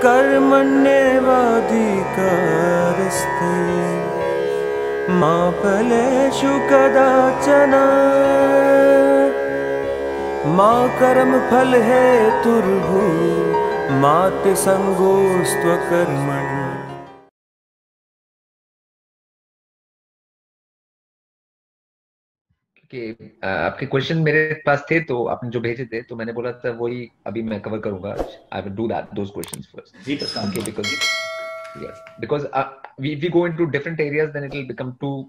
कर्मण्येवाधिकारस्ते मा फलेषु कदाचन मा कर्मफलहेतुर्भूः मा ते संगोऽस्त्वकर्मणि। कि आपके क्वेश्चन मेरे पास थे तो आपने जो भेजे थे तो मैंने बोला था वही अभी मैं कवर करूंगा. I will do those questions first. Ji Prashant. Okay, because if we go into different areas then it will become too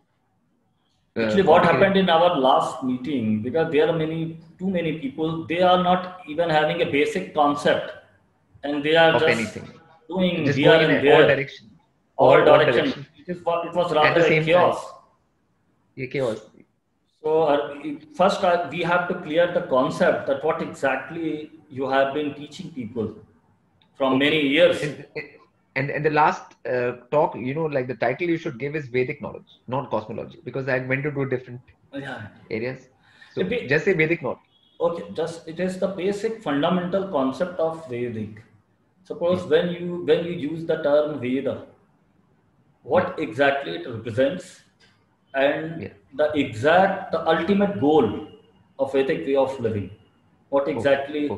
actually what happened in our last meeting, because there are too many people, they are not even having a basic concept and they are just anything, doing just here going and in there, all direction. It was rather a chaos. Chaos. So first we have to clear the concept that what exactly you have been teaching people from many years. And the last talk, like the title you should give is Vedic knowledge, not cosmology, because I went into different areas. So just say Vedic knowledge. Okay, it is the basic fundamental concept of Vedic. Suppose when you use the term Veda, what exactly it represents, and the ultimate goal of Vedic way of living. What exactly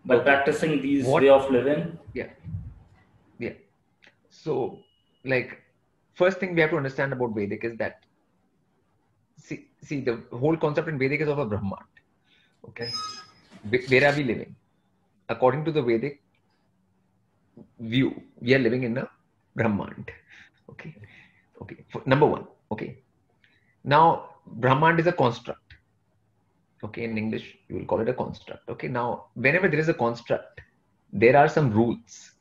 by practicing these way of living? So, like, first thing we have to understand about Vedic is that see the whole concept in Vedic is of a Brahmand. Okay, where are we living? According to the Vedic view, we are living in a Brahmand. Okay. Number one. Okay. Now, Brahmand is a construct. Okay, in English, you will call it a construct. Okay, now, whenever there is a construct, there are some rules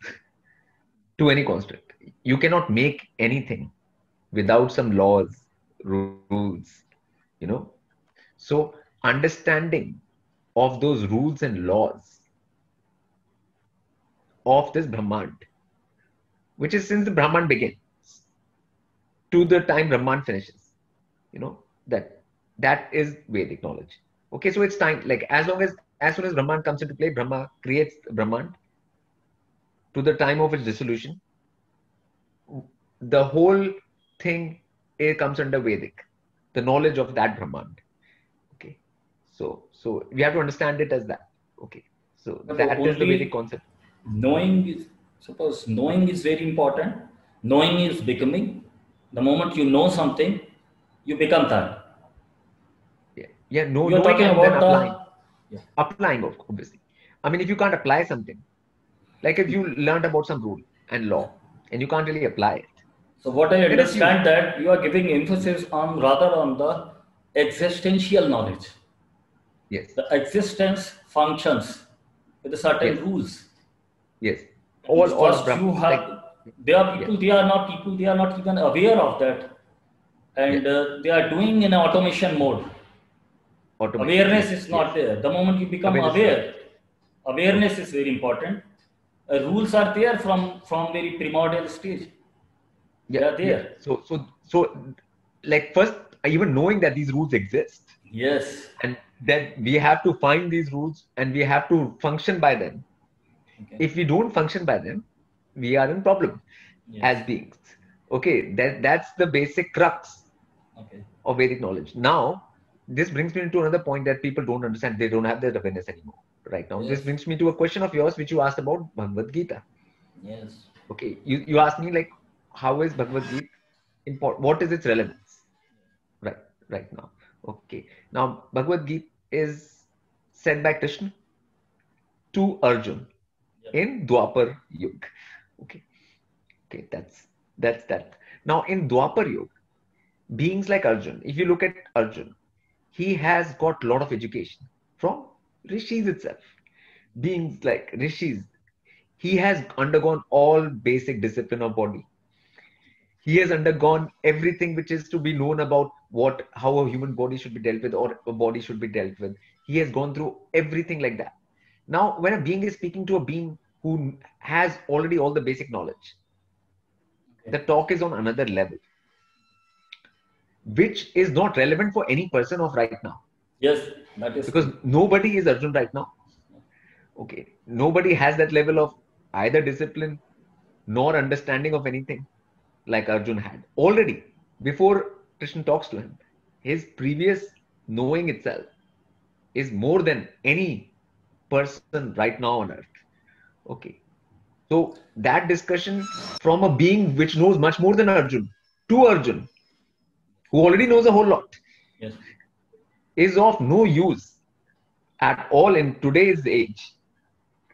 to any construct. You cannot make anything without some laws, rules, So, understanding of those rules and laws of this Brahmand, which is since the Brahman begins to the time Brahman finishes, that is Vedic knowledge. Okay, so it's time, like as soon as Brahman comes into play, Brahma creates Brahman to the time of its dissolution. The whole thing comes under Vedic, the knowledge of that Brahman. Okay, so we have to understand it as that. Okay, so that is the Vedic concept. Knowing is very important. Knowing is becoming. The moment you know something, you become that. No, you're talking about applying, obviously. I mean, if you can't apply something, like if you learned about some rule and law and you can't really apply it. So what I understand that you are giving emphasis rather on the existential knowledge. Yes. The existence functions with certain rules. Yes. There are people, they are not even aware of that. And they are doing in automation mode. Awareness is not there. The moment you become awareness is very important. Rules are there from very primordial stage. They are there. So like first, even knowing that these rules exist. Yes. And that we have to find these rules and we have to function by them. Okay. If we don't function by them, we are in problem as beings. Okay, that's the basic crux of Vedic knowledge. Now, this brings me into another point that people don't understand. They don't have their awareness anymore right now. This brings me to a question of yours, which you asked about Bhagavad Gita. Yes. Okay, you asked me like, how is Bhagavad Gita important? What is its relevance right now? Okay, now Bhagavad Gita is said by Krishna to Arjun in Dwapar Yuga. Okay, that's that. Now in Dwapar Yuga, beings like Arjun, if you look at Arjun, he has got a lot of education from Rishis itself. Beings like Rishis, he has undergone all basic discipline of body. He has undergone everything which is to be known about how a human body should be dealt with or a body should be dealt with. He has gone through everything like that. Now, when a being is speaking to a being who has already all the basic knowledge, the talk is on another level, which is not relevant for any person of right now. Yes, that is because nobody is Arjun right now. Okay, nobody has that level of either discipline nor understanding of anything like Arjun had. Already, before Krishna talks to him, his previous knowing itself is more than any person right now on earth. Okay. So that discussion from a being which knows much more than Arjun to Arjun, who already knows a whole lot, Yes. is of no use at all in today's age,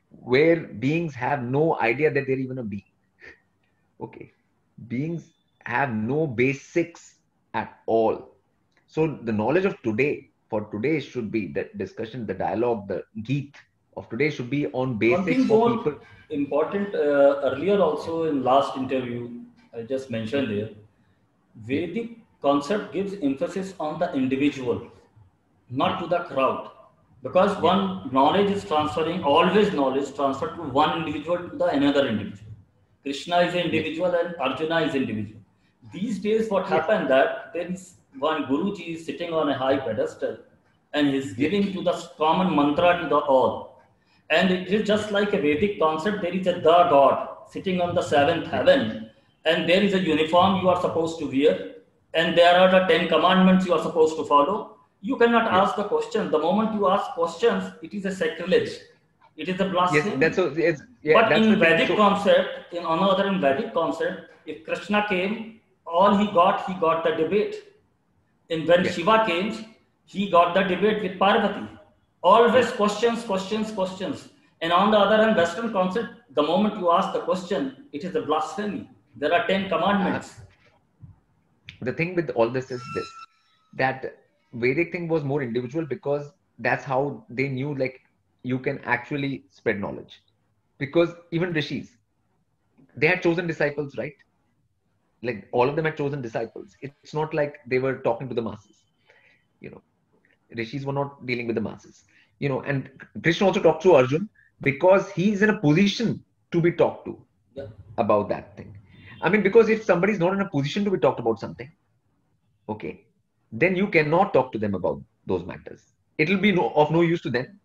where beings have no idea that they're even a being. Okay. Beings have no basics at all. So the knowledge of today, for today, should be the discussion, the dialogue, the Geet of today should be on One basics thing for more people. important, earlier also in last interview, I just mentioned there, Vedic concept gives emphasis on the individual, not to the crowd. Because one knowledge is transferring, always knowledge transferred to one individual to the another individual. Krishna is individual and Arjuna is individual. These days, what happened that there is one Guruji is sitting on a high pedestal and he's giving to the common mantra to the all. And it is just like a Vedic concept. There is a the God sitting on the seventh heaven, and there is a uniform you are supposed to wear, and there are the 10 commandments you are supposed to follow. You cannot ask the question. The moment you ask questions, it is a sacrilege. It is a blasphemy. Yes, that's so. It's, yeah, But that's in the thing. Vedic So, concept, in another in Vedic concept, if Krishna came, all he got the debate. And when Yes. Shiva came, he got the debate with Parvati. Always questions, questions, questions. And on the other hand, Western concept, the moment you ask the question, it is a blasphemy. There are 10 commandments. the thing with all this is this, that Vedic thing was more individual because that's how they knew, like, you can actually spread knowledge. Because even rishis, they had chosen disciples, right? Like all of them had chosen disciples. It's not like they were talking to the masses. You know, rishis were not dealing with the masses. You know, and Krishna also talked to Arjun because he's in a position to be talked to Yeah. about that thing. I mean, because if somebody's not in a position to be talked about something, okay, then you cannot talk to them about those matters. It will be of no use to them.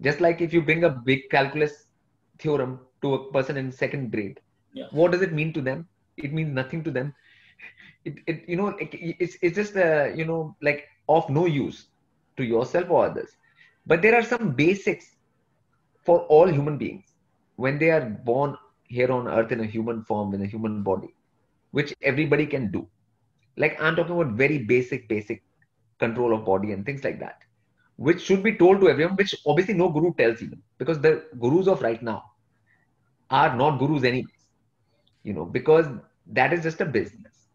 Just like if you bring a big calculus theorem to a person in second grade, Yeah. what does it mean to them? It means nothing to them. It you know, it's just you know, like of no use to yourself or others. But there are some basics for all human beings when they are born here on earth in a human form, in a human body, which everybody can do. Like I'm talking about very basic control of body and things like that, which should be told to everyone, which obviously no guru tells even, because the gurus of right now are not gurus anyways, you know, because that is just a business,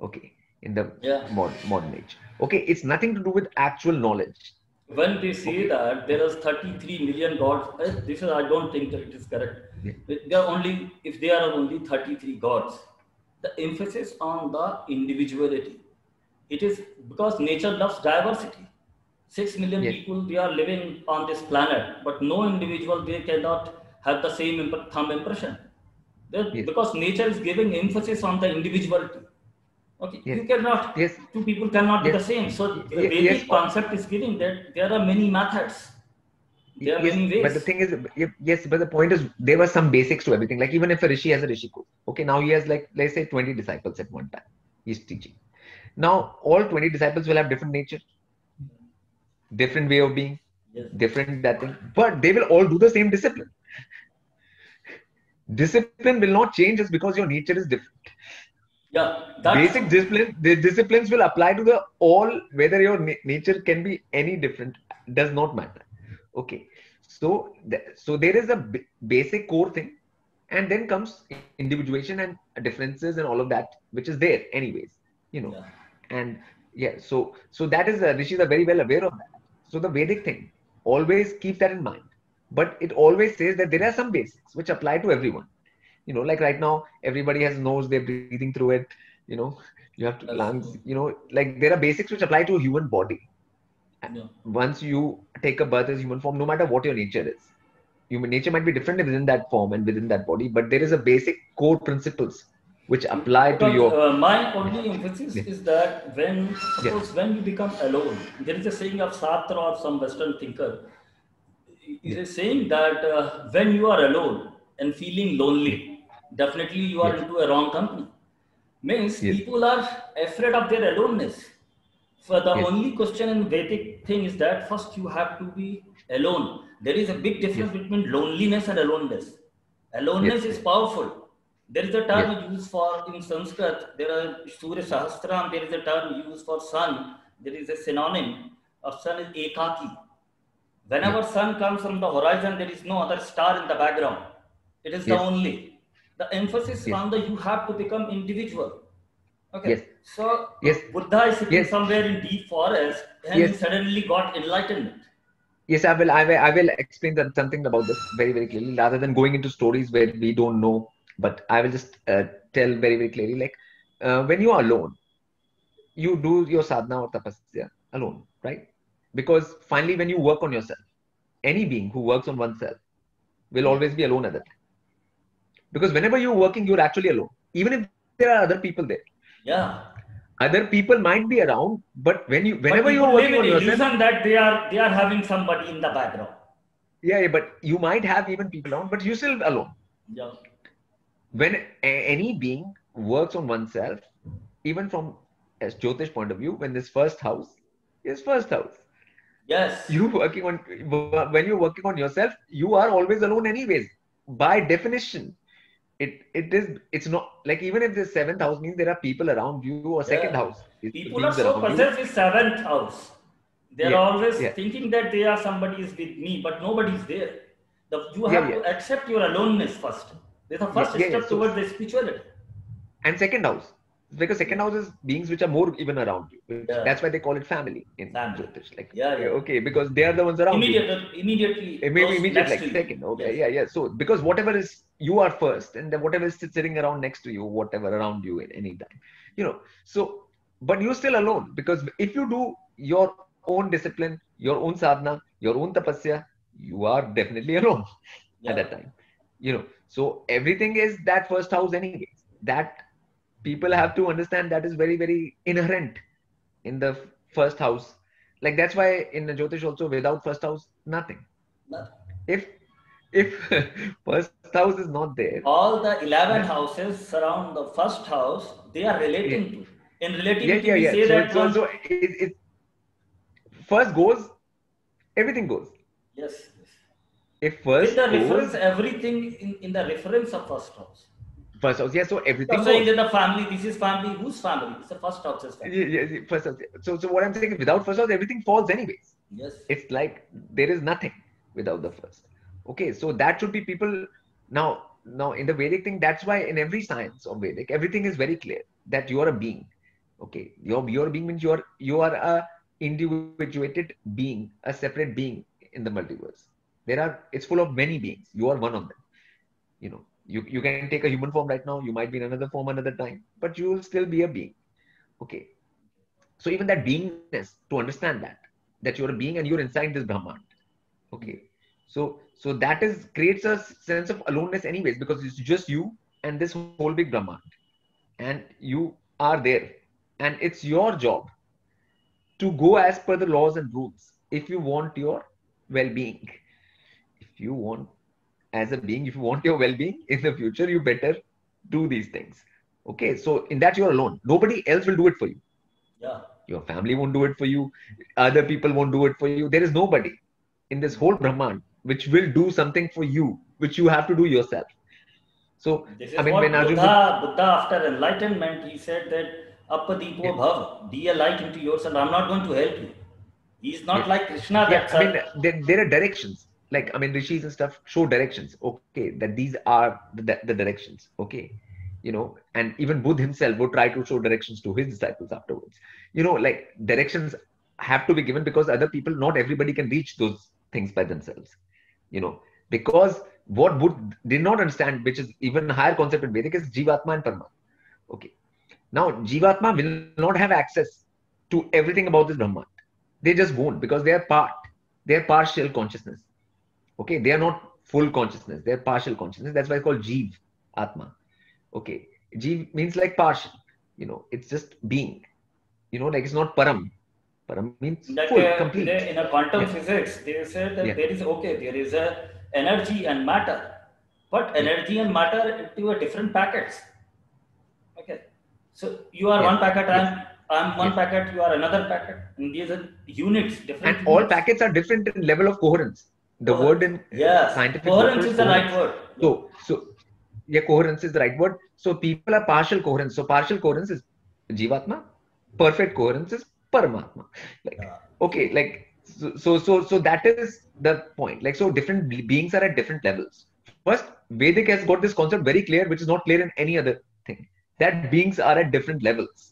okay, in the Yeah. modern age. Okay, it's nothing to do with actual knowledge. When they say that there is 33 million gods, this is, I don't think that it is correct. Yeah. There are only, if there are only 33 gods, the emphasis on the individuality. It is because nature loves diversity. 6 million Yes. people, they are living on this planet, but no individual, they cannot have the same thumb impression. Yes. Because nature is giving emphasis on the individuality. Okay, Yes. you cannot, Yes. two people cannot be Yes. the same. So the Ye- Vedic yes. concept is giving that there are many methods. There are Yes, many ways. but the thing is, yes, but the point is, there were some basics to everything. Like even if a rishi has a rishi code, okay, now he has, like, let's say 20 disciples at one time. He's teaching. Now all 20 disciples will have different nature, different way of being, Yes. different that thing, but they will all do the same discipline. Discipline will not change just because your nature is different. Yeah, that's Basic discipline, the disciplines will apply to the all, whether your nature can be any different, does not matter. Okay, so so there is a basic core thing, and then comes individuation and differences and all of that, which is there anyways, you know. Yeah. And yeah, so that is rishis are very well aware of that. So the Vedic thing always keep that in mind, but it always says that there are some basics which apply to everyone. You know, like right now, everybody has nose, they're breathing through it. You know, you have Yes. lungs. You know, like there are basics which apply to a human body. Yeah. Once you take a birth as human form, no matter what your nature is, human nature might be different within that form and within that body, but there is a basic core principles which apply to Because, your. my only emphasis Yeah. is that when you become alone, there is a saying of Sartre or some Western thinker. It is saying that when you are alone and feeling lonely, definitely you are Yes. into a wrong company. Means Yes. people are afraid of their aloneness. So the Yes. only question in Vedic thing is that first you have to be alone. There is a big difference Yes. between loneliness and aloneness. Aloneness Yes. is Yes. powerful. There is a Yes. term used for in Sanskrit. There are Surya Sahasram. There is a term used for sun. There is a synonym of sun is ekaki. Yeah. Whenever sun comes from the horizon, there is no other star in the background. It is the Yes. only. The emphasis Yes. on the you have to become individual. Yes. Okay, so Yes. Buddha is sitting Yes. somewhere in deep forest and he Yes. suddenly got enlightenment. Yes, I will explain that something about this very, very clearly, rather than going into stories where we don't know. But I will just tell very, very clearly, like when you are alone, you do your sadhana or tapasya alone, right? Because finally, when you work on yourself, any being who works on oneself will always be alone at that time. Because whenever you're working, you're actually alone. Even if there are other people there, Yeah. other people might be around, but But whenever you're people live working in on yourself, illusion that they are having somebody in the background. yeah, but you might have even people around, but you're still alone. Yeah. When any being works on oneself, even from a Jyotish point of view, when this first house is first house, Yes. you working on when you're working on yourself, you are always alone anyways. By definition, it's not like even if the seventh house means there are people around you, or second Yeah. house is People are beings so around you. possessed with seventh house. They are Yeah, always yeah, thinking that they are somebody is with me, but nobody is there. You yeah, have yeah, to accept your aloneness first. This is the yeah, first yeah, yeah. step towards the spirituality. And second house, because second house is beings which are more even around you, Yeah. that's why they call it family in Family. Jyotish, like Yeah, yeah. okay, because they are the ones around you. Immediately Maybe close immediate, next like to you. second, okay, Yes. yeah. So because whatever is, you are first, and then whatever is sitting around next to you, whatever around you at any time, so but you're still alone, because if you do your own discipline, your own sadhana, your own tapasya, you are definitely alone at Yeah. that time. So everything is that first house anyways, that people have to understand, that is very, very inherent in the first house. Like that's why in the Jyotish also, without first house, nothing. No. If first house is not there, All the 11 then houses surround the first house, they are yeah, relating to. In yeah, relativity, yeah, we yeah. say So that so one. so it first goes, everything goes. Yes, yes. If With the first reference, goes, everything in the reference of first house. first house, yeah. So You're everything saying goes. that the family, this is family, whose family? It's the first house's family. Yeah, first house. So what I'm saying is, without first house, everything falls anyways. Yes. It's like there is nothing without the first. Okay, so that should be people. Now in the Vedic thing, that's why in every science of Vedic, everything is very clear that you are a being. Okay, your being means you are a individuated being, a separate being in the multiverse. It's full of many beings. You are one of them. You can take a human form right now. You might be in another form another time, but you will still be a being. Okay, so even that beingness, to understand that you're a being and you're inside this Brahman. Okay. So that is creates a sense of aloneness anyways, because it's just you and this whole big Brahman. And you are there. And it's your job to go as per the laws and rules if you want your well-being. If you want, as a being, if you want your well-being in the future, you better do these things. Okay. So in that you're alone. Nobody else will do it for you. Yeah. Your family won't do it for you. Other people won't do it for you. There is nobody in this whole Brahman which will do something for you, which you have to do yourself. So, This I is mean, what when Arjun, Buddha, after enlightenment, he said that Appadipo yeah, Bhav, be a light into yourself. I'm not going to help you. He's not yeah, like Krishna yeah, that I mean, there are directions. Like, I mean, rishis and stuff show directions. Okay, that these are the directions. Okay, and even Buddha himself would try to show directions to his disciples afterwards. Like directions have to be given, because other people, not everybody can reach those things by themselves. Because what Buddha did not understand, which is even higher concept in Vedic, is Jivatma and Paramatma. Okay. Now, Jivatma will not have access to everything about this Brahman. They just won't, because they are partial consciousness. Okay. They are not full consciousness. They are partial consciousness. That's why it's called Jiv Atma. Okay. Jiv means like partial. It's just being. Like it's not Param. Param means that full, complete. today in a quantum Yeah. physics, they said that Yeah. there is a energy and matter. but energy and matter into a different packets. Okay, so you are Yes. one packet, Yes. I'm one Yes. packet, you are another packet, and these are units, different And all units. packets are different in level of coherence. The Coherence. word in Yes, scientific coherence word is the right word. So yeah, coherence is the right word. So people are partial coherence. So partial coherence is Jivatma. Perfect coherence is Paramatma. Like Yeah. okay, like so that is the point. Like so, different beings are at different levels. First, Vedic has got this concept very clear, which is not clear in any other thing. That beings are at different levels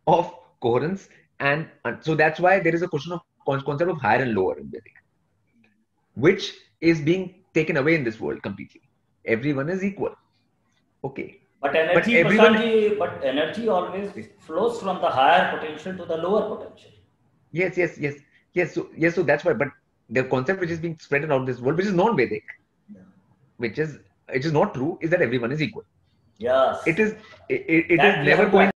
of coherence, and so that's why there is a question of concept of higher and lower in Vedic, which is being taken away in this world completely. Everyone is equal. Okay. But energy, everyone, Prashantji, but energy always flows from the higher potential to the lower potential. yes. So that's why. But the concept which is being spread around this world, which is non-Vedic, which is not true, is that everyone is equal. Yes. It is That we never have to going